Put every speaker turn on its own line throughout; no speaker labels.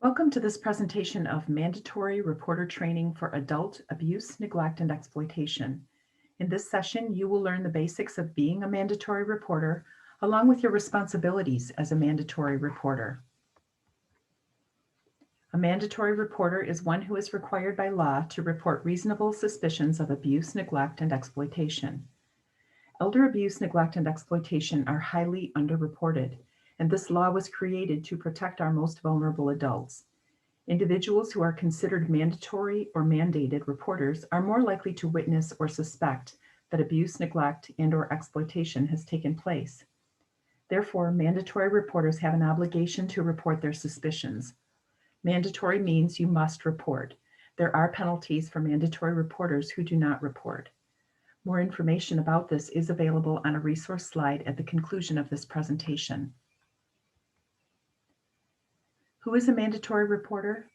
Welcome to this presentation of Mandatory Reporter Training for Adult Abuse, Neglect, and Exploitation. In this session, you will learn the basics of being a mandatory reporter, along with your responsibilities as a mandatory reporter. A mandatory reporter is one who is required by law to report reasonable suspicions of abuse, neglect, and exploitation. Elder abuse, neglect, and exploitation are highly underreported, and this law was created to protect our most vulnerable adults. Individuals who are considered mandatory or mandated reporters are more likely to witness or suspect that abuse, neglect, and/or exploitation has taken place. Therefore, mandatory reporters have an obligation to report their suspicions. Mandatory means you must report. There are penalties for mandatory reporters who do not report. More information about this is available on a resource slide at the conclusion of this presentation. Who is a mandatory reporter?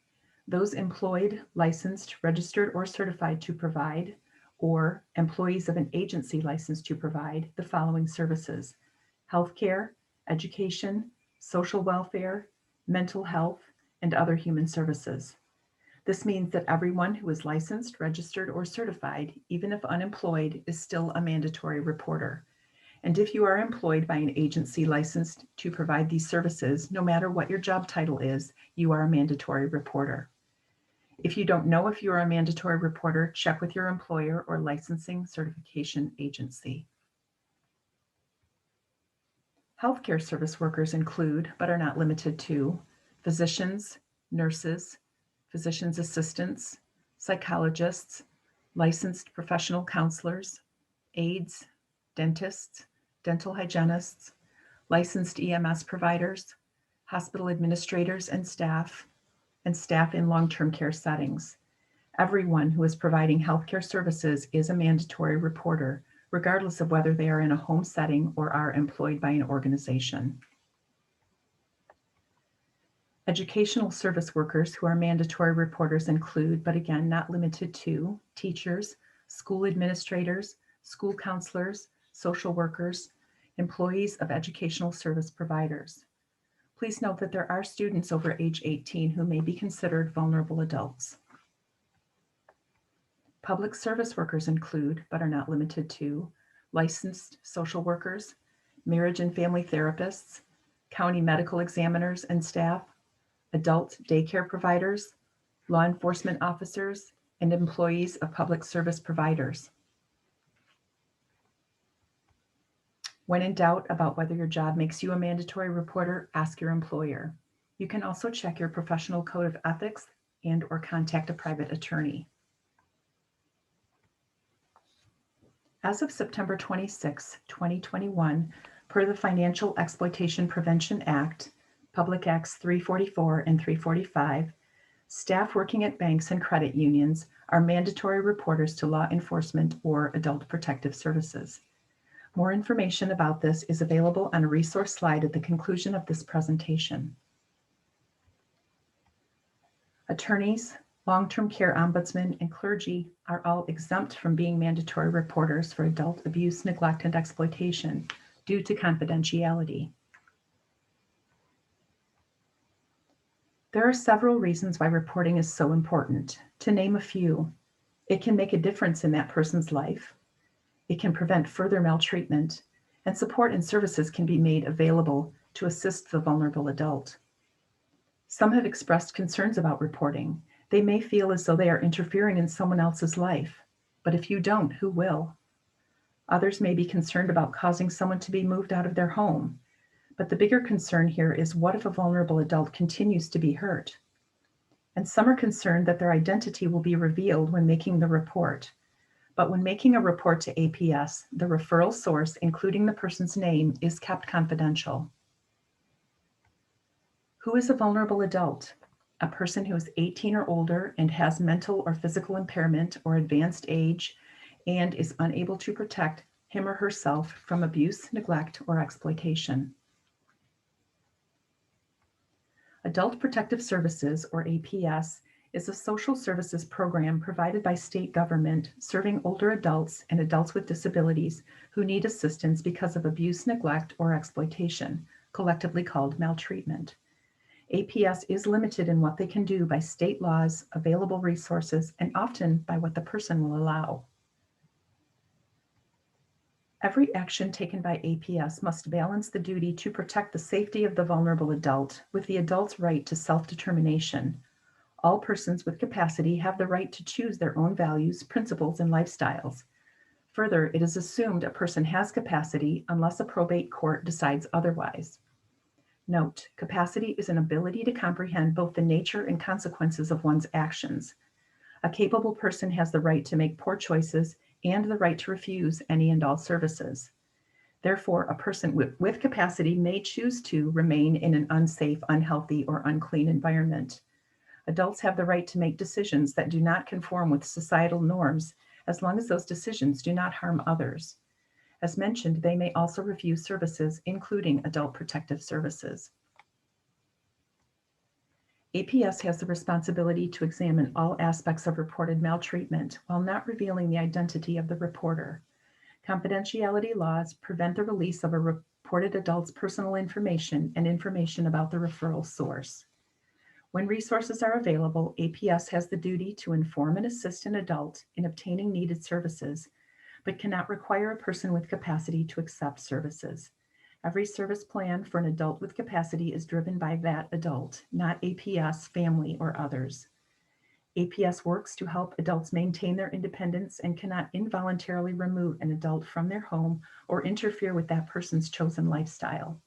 Those employed, licensed, registered, or certified to provide, or employees of an agency licensed to provide the following services: healthcare, education, social welfare, mental health, and other human services. This means that everyone who is licensed, registered, or certified, even if unemployed, is still a mandatory reporter. And if you are employed by an agency licensed to provide these services, no matter what your job title is, you are a mandatory reporter. If you don't know if you are a mandatory reporter, check with your employer or licensing certification agency. Healthcare service workers include, but are not limited to, physicians, nurses, physician's assistants, psychologists, licensed professional counselors, aides, dentists, dental hygienists, licensed EMS providers, hospital administrators and staff in long-term care settings. Everyone who is providing healthcare services is a mandatory reporter, regardless of whether they are in a home setting or are employed by an organization. Educational service workers who are mandatory reporters include, but again, not limited to, teachers, school administrators, school counselors, social workers, employees of educational service providers. Please note that there are students over age 18 who may be considered vulnerable adults. Public service workers include, but are not limited to, licensed social workers, marriage and family therapists, county medical examiners and staff, adult daycare providers, law enforcement officers, and employees of public service providers. When in doubt about whether your job makes you a mandatory reporter, ask your employer. You can also check your professional code of ethics and/or contact a private attorney. As of September 26, 2021, per the Financial Exploitation Prevention Act, Public Acts 344 and 345, staff working at banks and credit unions are mandatory reporters to law enforcement or adult protective services. More information about this is available on a resource slide at the conclusion of this presentation. Attorneys, long-term care ombudsmen, and clergy are all exempt from being mandatory reporters for adult abuse, neglect, and exploitation due to confidentiality. There are several reasons why reporting is so important. To name a few, it can make a difference in that person's life. It can prevent further maltreatment, and support and services can be made available to assist the vulnerable adult. Some have expressed concerns about reporting. They may feel as though they are interfering in someone else's life, but if you don't, who will? Others may be concerned about causing someone to be moved out of their home, but the bigger concern here is, what if a vulnerable adult continues to be hurt? And some are concerned that their identity will be revealed when making the report. But when making a report to APS, the referral source, including the person's name, is kept confidential. Who is a vulnerable adult? A person who is 18 or older and has mental or physical impairment or advanced age and is unable to protect him or herself from abuse, neglect, or exploitation. Adult Protective Services, or APS, is a social services program provided by state government serving older adults and adults with disabilities who need assistance because of abuse, neglect, or exploitation, collectively called maltreatment. APS is limited in what they can do by state laws, available resources, and often by what the person will allow. Every action taken by APS must balance the duty to protect the safety of the vulnerable adult with the adult's right to self-determination. All persons with capacity have the right to choose their own values, principles, and lifestyles. Further, it is assumed a person has capacity unless a probate court decides otherwise. Note, capacity is an ability to comprehend both the nature and consequences of one's actions. A capable person has the right to make poor choices and the right to refuse any and all services. Therefore, a person with capacity may choose to remain in an unsafe, unhealthy, or unclean environment. Adults have the right to make decisions that do not conform with societal norms as long as those decisions do not harm others. As mentioned, they may also refuse services, including adult protective services. APS has the responsibility to examine all aspects of reported maltreatment while not revealing the identity of the reporter. Confidentiality laws prevent the release of a reported adult's personal information and information about the referral source. When resources are available, APS has the duty to inform and assist an adult in obtaining needed services, but cannot require a person with capacity to accept services. Every service plan for an adult with capacity is driven by that adult, not APS, family, or others. APS works to help adults maintain their independence and cannot involuntarily remove an adult from their home or interfere with that person's chosen lifestyle.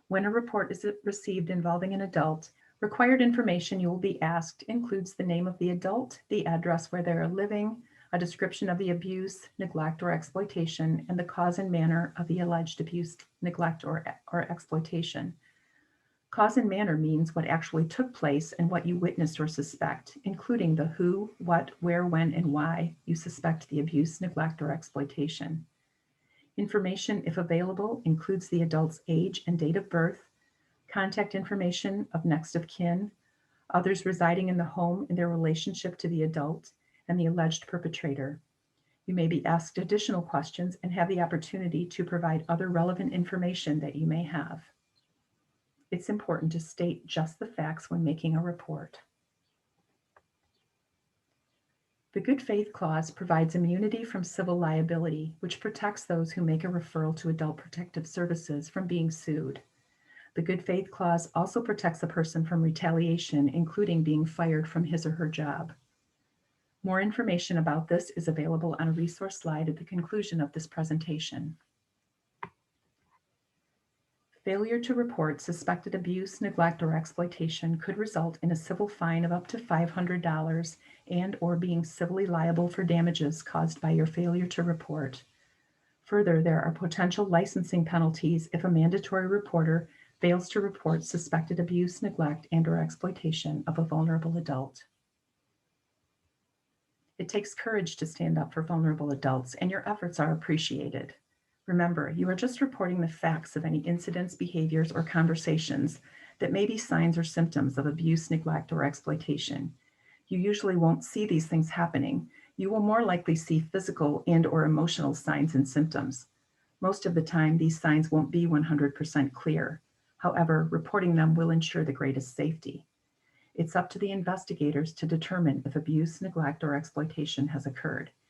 When a report is received involving an adult, required information you will be asked includes the name of the adult, the address where they are living, a description of the abuse, neglect, or exploitation, and the cause and manner of the alleged abuse, neglect, or exploitation. Cause and manner means what actually took place and what you witnessed or suspect, including the who, what, where, when, and why you suspect the abuse, neglect, or exploitation. Information, if available, includes the adult's age and date of birth, contact information of next of kin, others residing in the home and their relationship to the adult, and the alleged perpetrator. You may be asked additional questions and have the opportunity to provide other relevant information that you may have. It's important to state just the facts when making a report. The good faith clause provides immunity from civil liability, which protects those who make a referral to adult protective services from being sued. The good faith clause also protects a person from retaliation, including being fired from his or her job. More information about this is available on a resource slide at the conclusion of this presentation. Failure to report suspected abuse, neglect, or exploitation could result in a civil fine of up to $500 and/or being civilly liable for damages caused by your failure to report. Further, there are potential licensing penalties if a mandatory reporter fails to report suspected abuse, neglect, and/or exploitation of a vulnerable adult. It takes courage to stand up for vulnerable adults, and your efforts are appreciated. Remember, you are just reporting the facts of any incidents, behaviors, or conversations that may be signs or symptoms of abuse, neglect, or exploitation. You usually won't see these things happening. You will more likely see physical and/or emotional signs and symptoms. Most of the time, these signs won't be 100% clear. However, reporting them will ensure the greatest safety. It's up to the investigators to determine if abuse, neglect, or exploitation has occurred.